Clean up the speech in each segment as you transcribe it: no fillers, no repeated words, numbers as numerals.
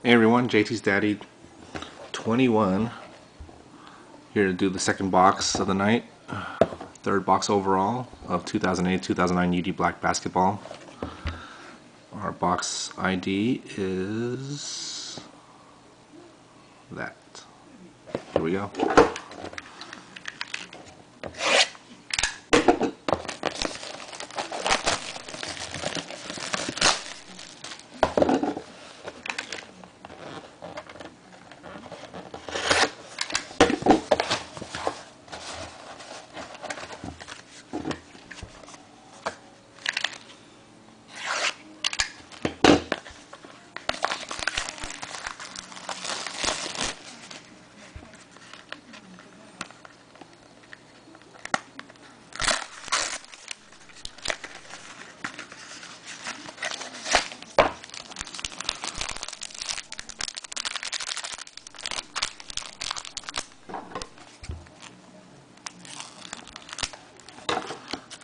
Hey everyone, JT's Daddy 21 here to do the second box of the night. Third box overall of 2008-2009 UD Black Basketball. Our box ID is that. Here we go.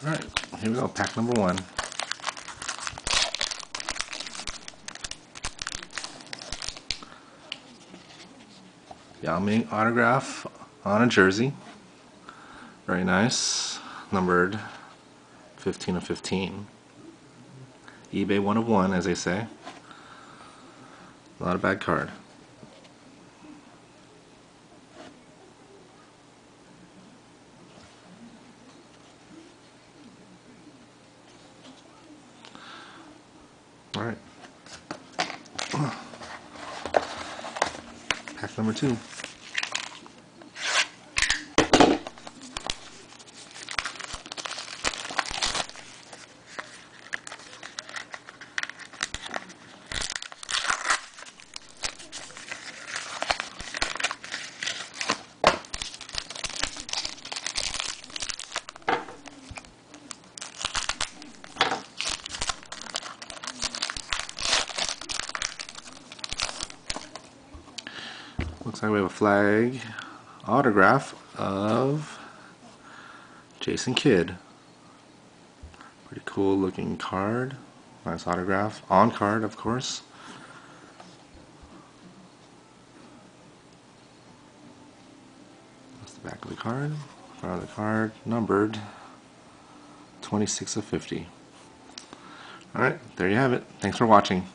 Alright, here we go, pack number one. Yao Ming autograph on a jersey. Very nice. Numbered 15 of 15. eBay 1 of 1, as they say. Not a bad card. Alright. Pack number two. Looks like we have a flag autograph of Jason Kidd. Pretty cool looking card. Nice autograph. On card, of course. That's the back of the card. Front of the card, numbered 26 of 50. Alright, there you have it. Thanks for watching.